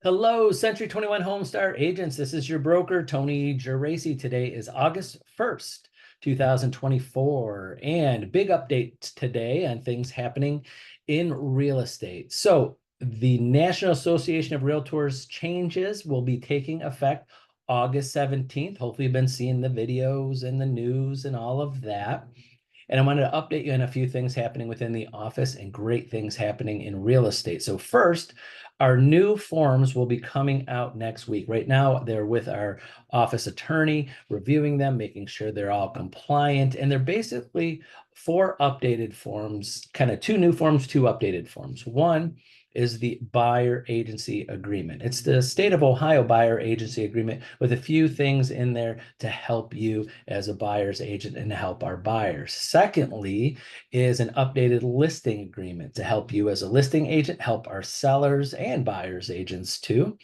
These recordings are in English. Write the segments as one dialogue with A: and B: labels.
A: Hello, Century 21 Homestar agents. This is your broker, Tony Geraci. Today is August 1st, 2024, and big update today on things happening in real estate. So, the National Association of Realtors changes will be taking effect August 17th. Hopefully, you've been seeing the videos and the news and all of that. And I wanted to update you on a few things happening within the office and great things happening in real estate. So first, our new forms will be coming out next week. Right now, they're with our office attorney, reviewing them, making sure they're all compliant. And they're basically four updated forms, kind of two new forms, two updated forms. One is the buyer agency agreement. It's the state of Ohio buyer agency agreement with a few things in there to help you as a buyer's agent and to help our buyers. Secondly, is an updated listing agreement to help you as a listing agent, help our sellers and buyers agents too.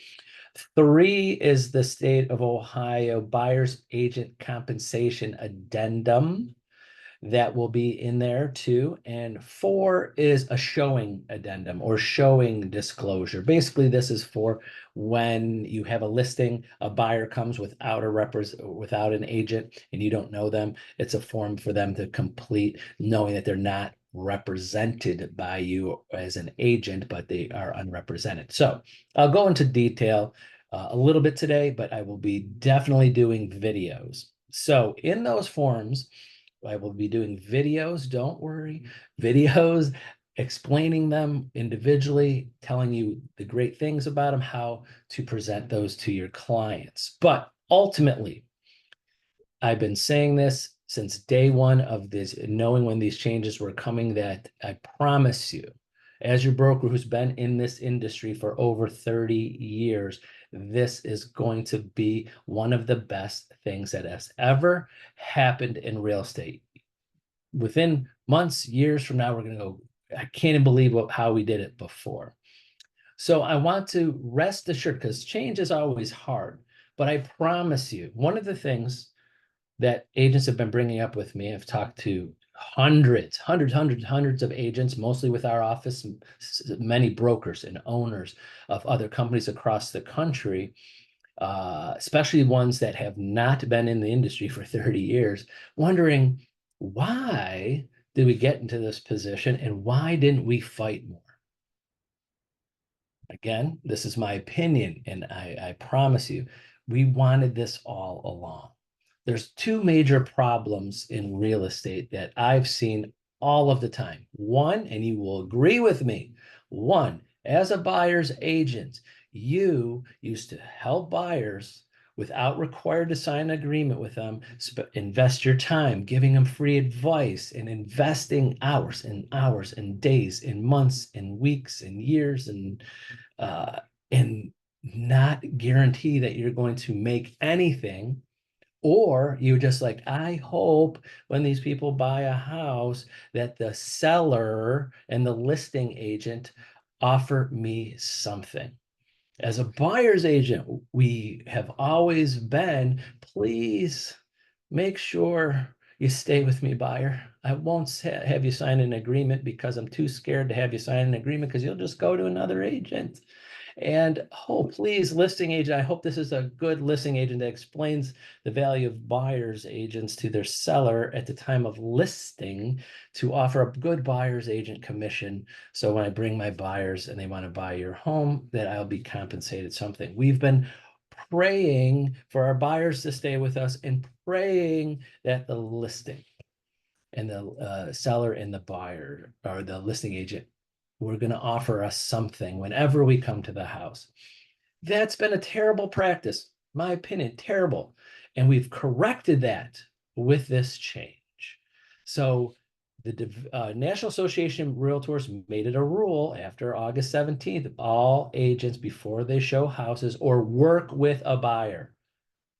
A: Three is the state of Ohio buyer's agent compensation addendum that will be in there too. And four is a showing addendum or showing disclosure. Basically, this is for when you have a listing, a buyer comes without an agent and you don't know them. It's a form for them to complete, knowing that they're not represented by you as an agent, but they are unrepresented. So I'll go into detail a little bit today, but I will be definitely doing videos. So in those forms, I will be doing videos, don't worry, videos explaining them individually, telling you the great things about them, how to present those to your clients. But ultimately, I've been saying this since day one of this, knowing when these changes were coming, that I promise you, as your broker who's been in this industry for over 30 years, this is going to be one of the best things that has ever happened in real estate. Within months, years from now, we're going to go, I can't even believe how we did it before. So I want to rest assured, because change is always hard, but I promise you, one of the things that agents have been bringing up with me, I've talked to hundreds of agents, mostly with our office, many brokers and owners of other companies across the country, especially ones that have not been in the industry for 30 years, wondering why did we get into this position and why didn't we fight more? Again, this is my opinion, and I promise you, we wanted this all along. There's two major problems in real estate that I've seen all of the time. One, and you will agree with me, one, as a buyer's agent, you used to help buyers without required to sign an agreement with them, invest your time giving them free advice and investing hours and hours and days and months and weeks and years uh, and not guarantee that you're going to make anything. Or you're just like, I hope when these people buy a house that the seller and the listing agent offer me something. As a buyer's agent, we have always been, please make sure you stay with me, buyer. I won't have you sign an agreement because I'm too scared to have you sign an agreement because you'll just go to another agent. And oh, please, listing agent, I hope this is a good listing agent that explains the value of buyer's agents to their seller at the time of listing to offer a good buyer's agent commission. So when I bring my buyers and they want to buy your home, that I'll be compensated something. We've been praying for our buyers to stay with us and praying that the listing and the seller and the buyer or the listing agent were going to offer us something whenever we come to the house. That's been a terrible practice, my opinion, terrible. And we've corrected that with this change. So the National Association of Realtors made it a rule after August 17th, all agents before they show houses or work with a buyer,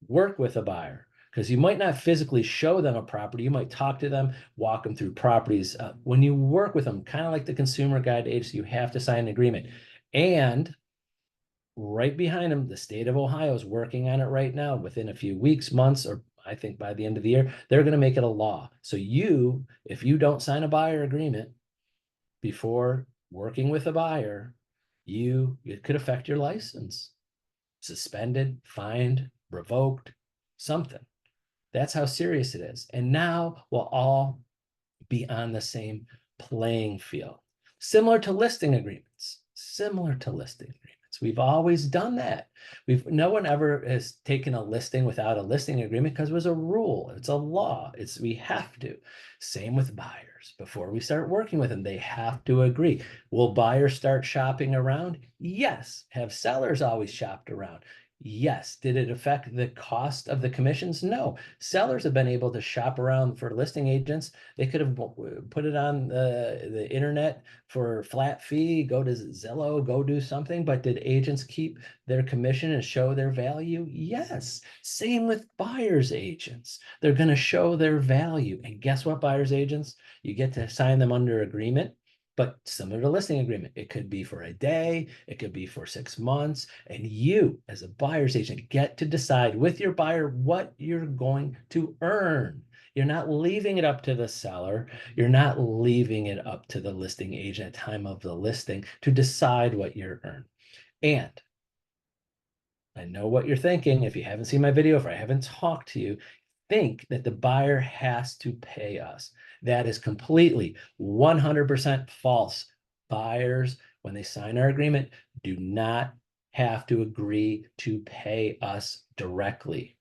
A: because you might not physically show them a property. You might talk to them, walk them through properties. When you work with them, kind of like the consumer guide agency, you have to sign an agreement. And right behind them, the state of Ohio is working on it right now. Within a few weeks, months, or I think by the end of the year, they're going to make it a law. So if you don't sign a buyer agreement before working with a buyer, it could affect your license, suspended, fined, revoked, something. That's how serious it is. And now we'll all be on the same playing field. Similar to listing agreements, similar to listing agreements. We've always done that. No one ever has taken a listing without a listing agreement because it was a rule. It's a law. We have to. Same with buyers. Before we start working with them, they have to agree. Will buyers start shopping around? Yes. Have sellers always shopped around? Yes. Did it affect the cost of the commissions? No. Sellers have been able to shop around for listing agents. They could have put it on the internet for flat fee, go to Zillow, go do something. But did agents keep their commission and show their value? Yes. Same with buyers agents. They're going to show their value. And guess what, buyers agents? You get to sign them under agreement. But similar to listing agreement, it could be for a day, it could be for 6 months, and you, as a buyer's agent, get to decide with your buyer what you're going to earn. You're not leaving it up to the seller. You're not leaving it up to the listing agent at time of the listing to decide what you're earn. And I know what you're thinking. If you haven't seen my video, if I haven't talked to you, think that the buyer has to pay us. That is completely 100% false. Buyers, when they sign our agreement, do not have to agree to pay us directly.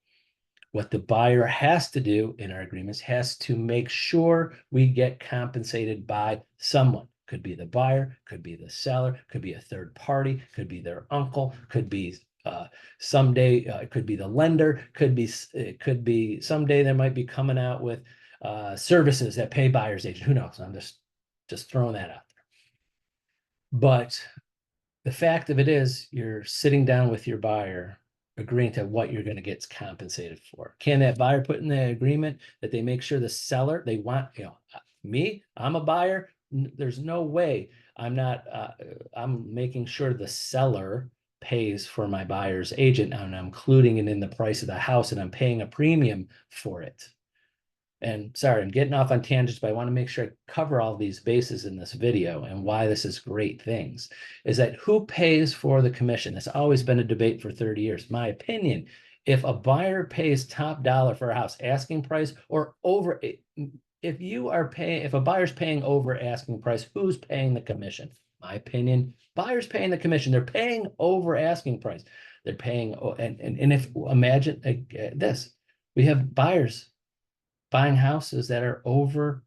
A: What the buyer has to do in our agreements has to make sure we get compensated by someone. Could be the buyer, could be the seller, could be a third party, could be their uncle, could be someday it could be the lender, it could be someday they might be coming out with services that pay buyer's agent. Who knows? I'm just throwing that out there. But the fact of it is, you're sitting down with your buyer, agreeing to what you're going to get compensated for. Can that buyer put in the agreement that they make sure the seller, they want, me, I'm a buyer. There's no way I'm making sure the seller pays for my buyer's agent, and I'm including it in the price of the house, and I'm paying a premium for it. And sorry, I'm getting off on tangents, but I want to make sure I cover all these bases in this video and why this is great things. Is that who pays for the commission? It's always been a debate for 30 years. My opinion, if a buyer pays top dollar for a house, asking price or over, if a buyer's paying over asking price, who's paying the commission? My opinion, buyer's paying the commission. They're paying over asking price. They're paying, and if imagine this, we have buyers buying houses that are over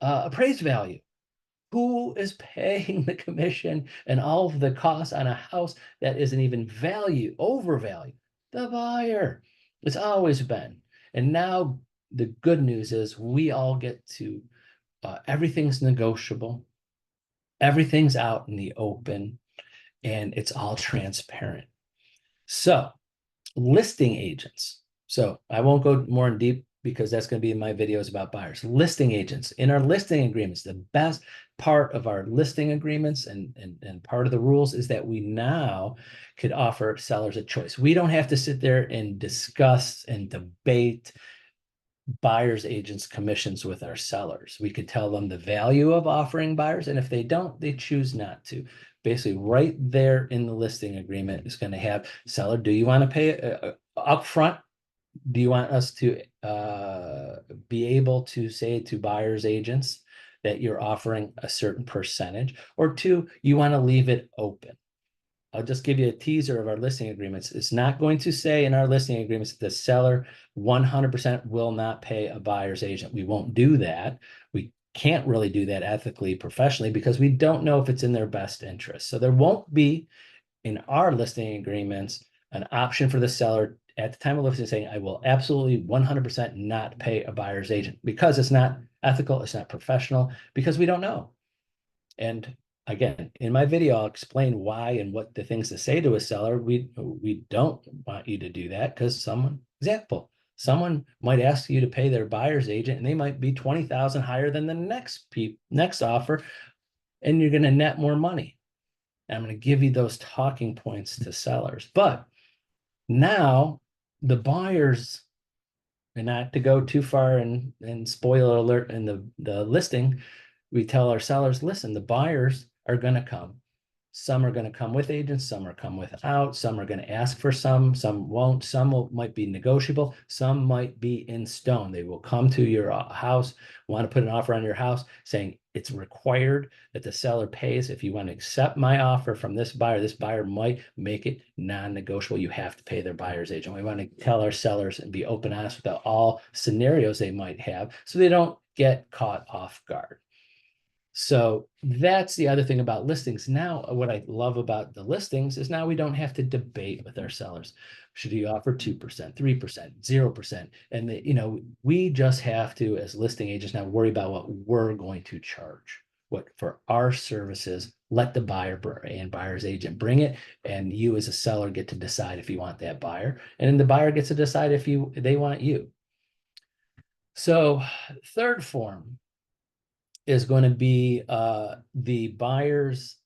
A: appraised value. Who is paying the commission and all of the costs on a house that isn't even overvalue? The buyer. It's always been. And now the good news is we all get to, everything's negotiable. Everything's out in the open and it's all transparent. So listing agents. So I won't go more in deep because that's going to be in my videos about buyers. Listing agents. In our listing agreements, the best part of our listing agreements and part of the rules is that we now could offer sellers a choice. We don't have to sit there and discuss and debate buyers agents commissions with our sellers. We could tell them the value of offering buyers, and if they don't, they choose not to. Basically, right there in the listing agreement is going to have seller, do you want to pay upfront? Do you want us to be able to say to buyers agents that you're offering a certain percentage, or two, you want to leave it open? I'll just give you a teaser of our listing agreements. It's not going to say in our listing agreements that the seller 100% will not pay a buyer's agent. We won't do that. We can't really do that ethically, professionally, because we don't know if it's in their best interest. So there won't be in our listing agreements an option for the seller at the time of listing saying, I will absolutely 100% not pay a buyer's agent, because it's not ethical, it's not professional, because we don't know. And again, in my video, I'll explain why and what the things to say to a seller. We don't want you to do that, because someone might ask you to pay their buyer's agent and they might be 20,000 higher than the next offer, and you're going to net more money. And I'm going to give you those talking points to sellers. But now the buyers, and not to go too far and spoiler alert in the listing, we tell our sellers, listen, the buyers are going to come Some are going to come with agents, some are come without, some are going to ask for some won't, might be negotiable, some might be in stone. They will come to your house, want to put an offer on your house saying it's required that the seller pays. If you want to accept my offer from this buyer might make it non-negotiable. You have to pay their buyer's agent. We want to tell our sellers and be open, honest about all scenarios they might have so they don't get caught off guard. So that's the other thing about listings. Now, what I love about the listings is now we don't have to debate with our sellers. Should you offer 2%, 3%, 0%? And we just have to, as listing agents, now worry about what we're going to charge. What for our services, let the buyer and buyer's agent bring it, and you as a seller get to decide if you want that buyer, and then the buyer gets to decide if they want you. So third form is going to be the buyer's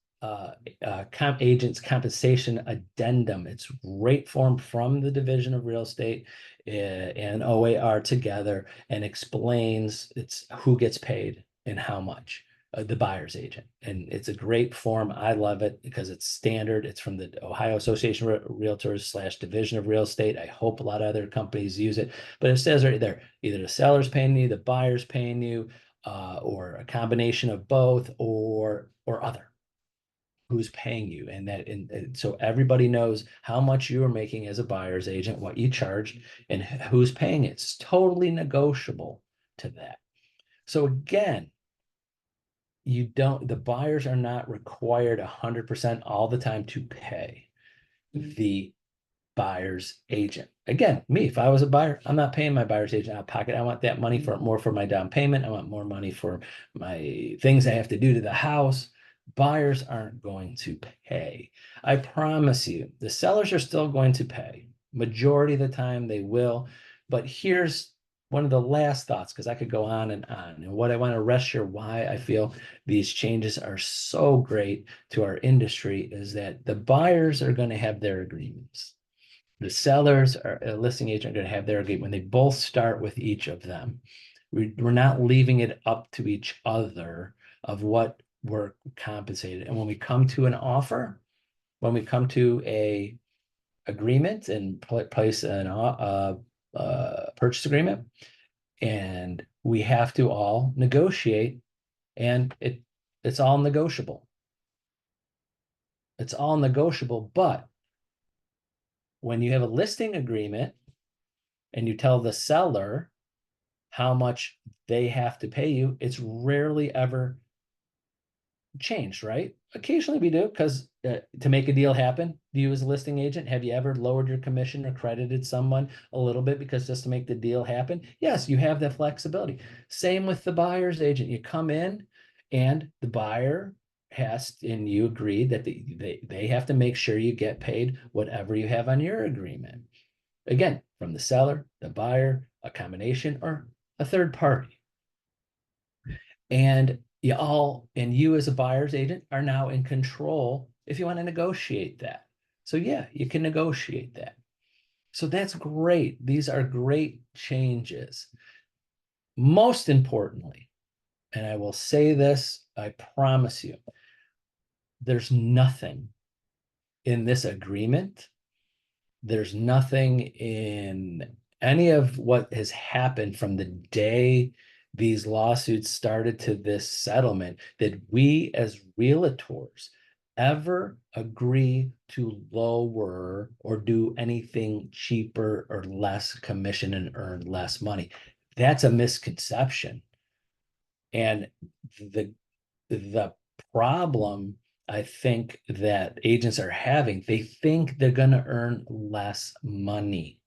A: agent's compensation addendum. It's rate form from the Division of Real Estate and OAR together, and explains it's who gets paid and how much. The buyer's agent. And it's a great form. I love it because it's standard. It's from the Ohio Association of Realtors / Division of Real Estate. I hope a lot of other companies use it, but it says right there, either the seller's paying you, the buyer's paying you, or a combination of both, or other. Who's paying you, and so everybody knows how much you are making as a buyer's agent, what you charge, and who's paying it. It's totally negotiable to that. So again, the buyers are not required 100% all the time to pay the buyer's agent. Again, me, if I was a buyer, I'm not paying my buyer's agent out of pocket. I want that money more for my down payment. I want more money for my things I have to do to the house. Buyers aren't going to pay. I promise you, the sellers are still going to pay. Majority of the time they will. But here's one of the last thoughts, because I could go on. And what I want to rest your why I feel these changes are so great to our industry is that the buyers are going to have their agreements. The sellers or a listing agent are going to have their agreement when they both start with each of them. We're not leaving it up to each other of what we're compensated. And when we come to an offer, when we come to a agreement and place an purchase agreement, and we have to all negotiate, and it's all negotiable. It's all negotiable, but when you have a listing agreement and you tell the seller how much they have to pay you, it's rarely ever changed, right? Occasionally we do, because to make a deal happen, do you as a listing agent, have you ever lowered your commission or credited someone a little bit because just to make the deal happen? Yes, you have that flexibility. Same with the buyer's agent. You come in and the buyer and you agree that they have to make sure you get paid whatever you have on your agreement. Again, from the seller, the buyer, a combination, or a third party. And you as a buyer's agent are now in control if you want to negotiate that. So yeah, you can negotiate that. So that's great. These are great changes. Most importantly, and I will say this, I promise you, there's nothing in this agreement. There's nothing in any of what has happened from the day these lawsuits started to this settlement that we as realtors ever agree to lower or do anything cheaper or less commission and earn less money. That's a misconception. And the problem I think that agents are having, they think they're going to earn less money.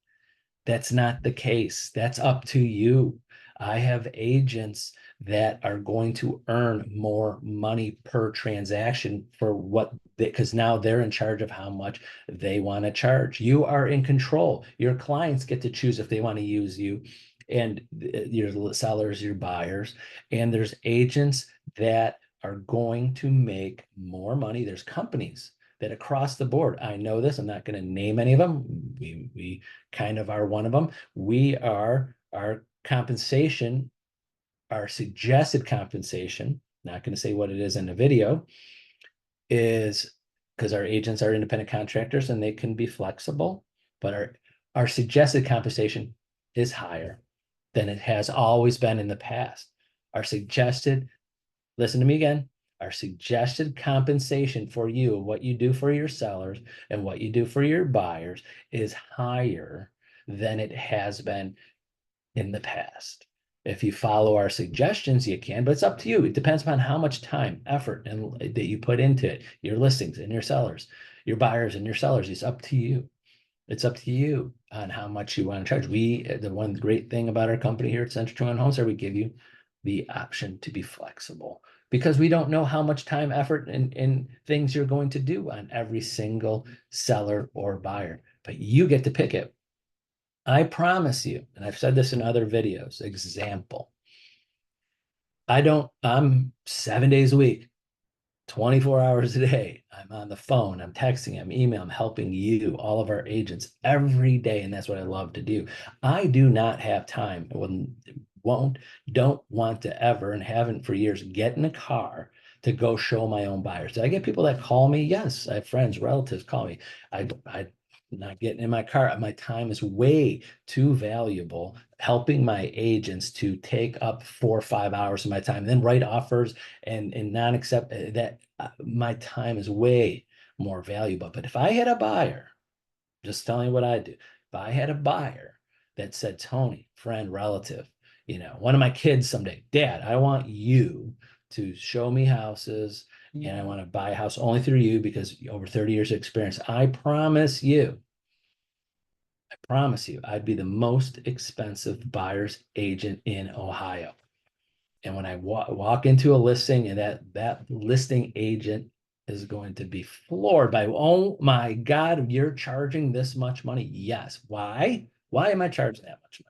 A: That's not the case. That's up to you. I have agents that are going to earn more money per transaction for because now they're in charge of how much they want to charge. You are in control. Your clients get to choose if they want to use you, and your sellers, your buyers, and there's agents that are going to make more money. There's companies that across the board, I know this, I'm not going to name any of them. We kind of are one of them. Our compensation, our suggested compensation, not going to say what it is in the video, is because our agents are independent contractors and they can be flexible, but our suggested compensation is higher than it has always been in the past. Our suggested, listen to me again, our suggested compensation for you, what you do for your sellers and what you do for your buyers is higher than it has been in the past. If you follow our suggestions, you can, but it's up to you. It depends upon how much time, effort, and that you put into it, your listings and your sellers, your buyers and your sellers. It's up to you. It's up to you on how much you want to charge. The one great thing about our company here at Century 21 Homes, we give you the option to be flexible because we don't know how much time, effort, and things you're going to do on every single seller or buyer, but you get to pick it. I promise you, and I've said this in other videos, example, I'm 7 days a week, 24 hours a day. I'm on the phone, I'm texting, I'm emailing, I'm helping you, all of our agents every day. And that's what I love to do. I do not have time, don't want to ever, and haven't for years, get in a car to go show my own buyers. Do I get people that call me? Yes, I have friends, relatives call me. I not getting in my car. My time is way too valuable helping my agents to take up 4 or 5 hours of my time, then write offers and not accept that. My time is way more valuable. But if I had a buyer, just telling you what I do, if I had a buyer that said, Tony, friend, relative, one of my kids someday, Dad, I want you to show me houses and I want to buy a house only through you because over 30 years of experience, I promise you, I'd be the most expensive buyer's agent in Ohio. And when I walk into a listing and that listing agent is going to be floored by, oh my God, you're charging this much money. Yes. Why? Why am I charging that much money?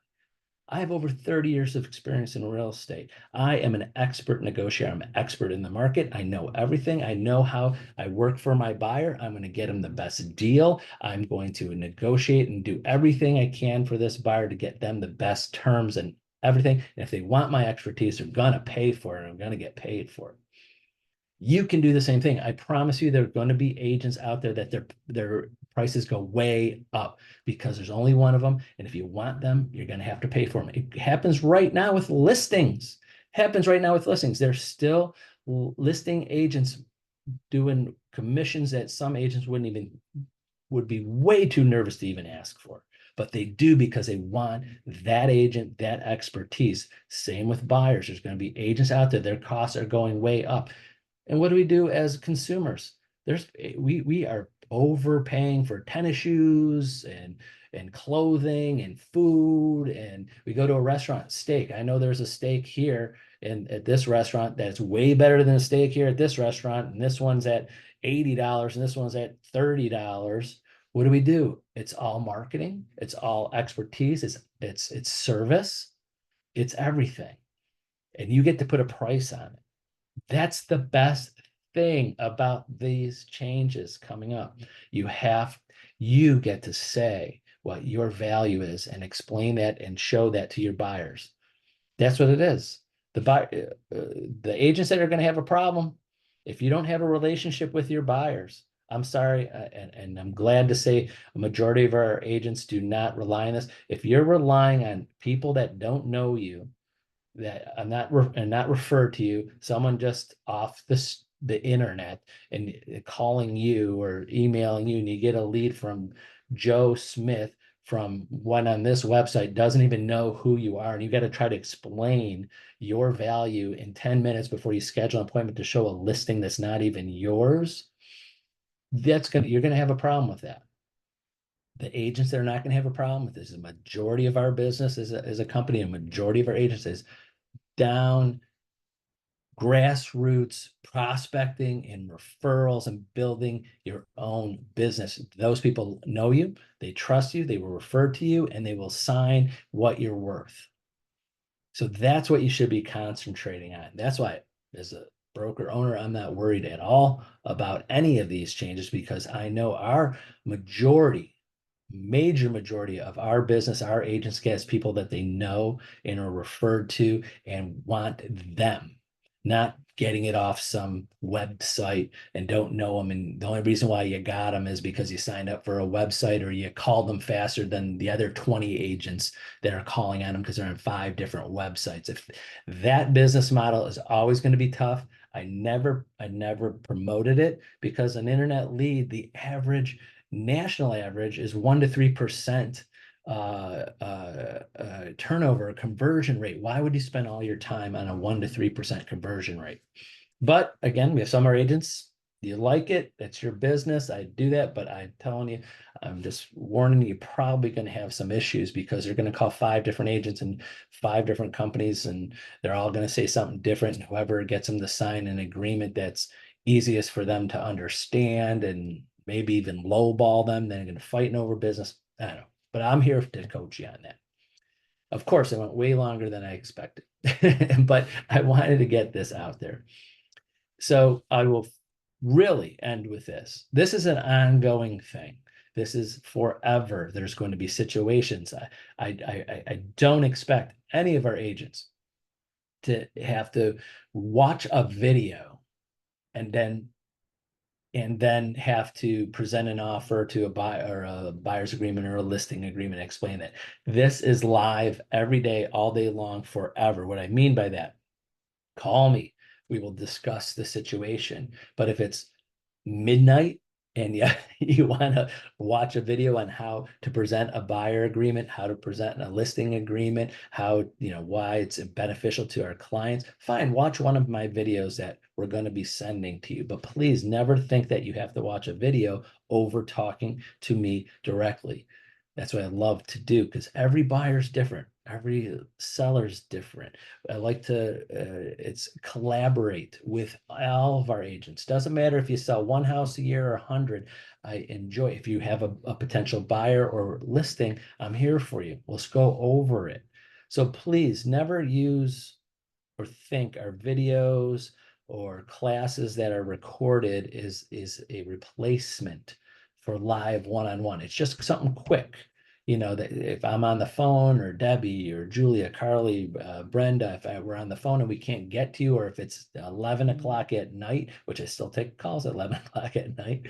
A: I have over 30 years of experience in real estate. I am an expert negotiator. I'm an expert in the market. I know everything. I know how I work for my buyer. I'm going to get them the best deal. I'm going to negotiate and do everything I can for this buyer to get them the best terms and everything. And if they want my expertise, they're going to pay for it. I'm going to get paid for it. You can do the same thing. I promise you, there are going to be agents out there that their prices go way up because there's only one of them. And if you want them, you're going to have to pay for them. It happens right now with listings. There's still listing agents doing commissions that some agents would be way too nervous to even ask for. But they do because they want that agent, that expertise. Same with buyers. There's going to be agents out there, their costs are going way up. And what do we do as consumers? We are overpaying for tennis shoes and clothing and food. And we go to a restaurant, steak. I know there's a steak here at this restaurant that's way better than a steak here at this restaurant. And this one's at $80 and this one's at $30. What do? It's all marketing, it's all expertise, it's service, it's everything. And you get to put a price on it. That's the best thing about these changes coming up. You get to say what your value is and explain that and show that to your buyers. That's what it is. The agents that are going to have a problem, if you don't have a relationship with your buyers, I'm sorry, and I'm glad to say a majority of our agents do not rely on this. If you're relying on people that don't know you, that I'm not referred to you, someone just off the internet and calling you or emailing you, and you get a lead from Joe Smith from one on this website, doesn't even know who you are, and you got to try to explain your value in 10 minutes before you schedule an appointment to show a listing that's not even yours. You're gonna have a problem with that. The agents that are not going to have a problem with this, the majority of our business as a company, a majority of our agents is down grassroots prospecting and referrals and building your own business. Those people know you, they trust you, they will refer to you, and they will sign what you're worth. So that's what you should be concentrating on. That's why, as a broker owner, I'm not worried at all about any of these changes because I know our major majority of our business, our agents get people that they know and are referred to and want them. not getting it off some website and don't know them. And the only reason why you got them is because you signed up for a website or you called them faster than the other 20 agents that are calling on them because they're on 5 different websites. If that business model is always going to be tough, I never promoted it, because an internet lead, the average national average is 1 to 3% turnover conversion rate. Why would you spend all your time on a 1 to 3% conversion rate? But again, we have some of our agents, you like it, it's your business. I do that, but I'm telling you, I'm just warning you, you're probably going to have some issues, because they're going to call 5 different agents and 5 different companies, and they're all going to say something different. And whoever gets them to sign an agreement that's easiest for them to understand and maybe even lowball them, then they're going to fight over business. I don't know, but I'm here to coach you on that. Of course, it went way longer than I expected, but I wanted to get this out there. So I will really end with this. This is an ongoing thing. This is forever. There's going to be situations. I don't expect any of our agents to have to watch a video and then have to present an offer to a buy or a buyer's agreement or a listing agreement, explain that. This is live every day, all day long, forever. What I mean by that, call me. We will discuss the situation. But if it's midnight and you want to watch a video on how to present a buyer agreement, how to present a listing agreement, how, why it's beneficial to our clients, fine, watch one of my videos that we're going to be sending to you. But please never think that you have to watch a video over talking to me directly. That's what I love to do, because every buyer's different. Every seller's different. I like to it's collaborate with all of our agents. Doesn't matter if you sell 1 house a year or 100. I enjoy, if you have a potential buyer or listing, I'm here for you. Let's go over it. So please never use or think our videos or classes that are recorded is a replacement for live one-on-one. It's just something quick. That if I'm on the phone, or Debbie or Julia, Carly, Brenda, if we're on the phone and we can't get to you, or if it's 11 o'clock at night, which I still take calls at 11 o'clock at night,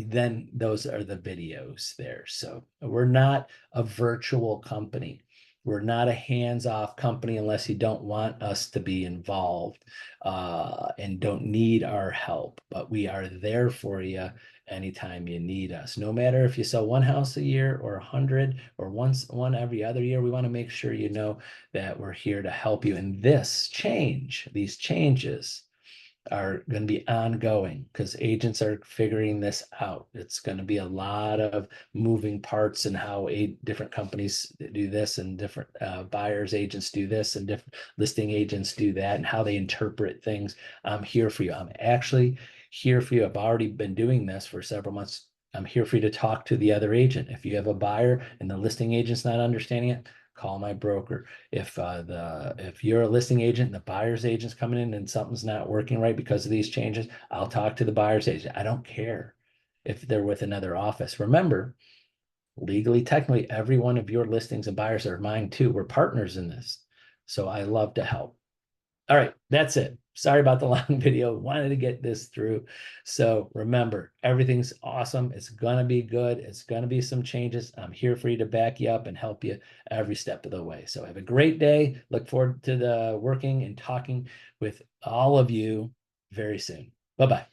A: then those are the videos there. So we're not a virtual company. We're not a hands-off company unless you don't want us to be involved and don't need our help. But we are there for you anytime you need us. No matter if you sell 1 house a year or 100 or one every other year, we want to make sure you know that we're here to help you. And these changes are going to be ongoing, because agents are figuring this out. It's going to be a lot of moving parts in how different companies do this, and different buyers agents do this, and different listing agents do that, and how they interpret things. I'm here for you. I'm actually here for you. I've already been doing this for several months. I'm here for you to talk to the other agent. If you have a buyer and the listing agent's not understanding it, call my broker. If you're a listing agent and the buyer's agent's coming in and something's not working right because of these changes, I'll talk to the buyer's agent. I don't care if they're with another office. Remember, legally, technically, every one of your listings and buyers are mine too. We're partners in this. So I love to help. All right, that's it. Sorry about the long video. Wanted to get this through. So remember, everything's awesome. It's going to be good. It's going to be some changes. I'm here for you to back you up and help you every step of the way. So have a great day. Look forward to working and talking with all of you very soon. Bye-bye.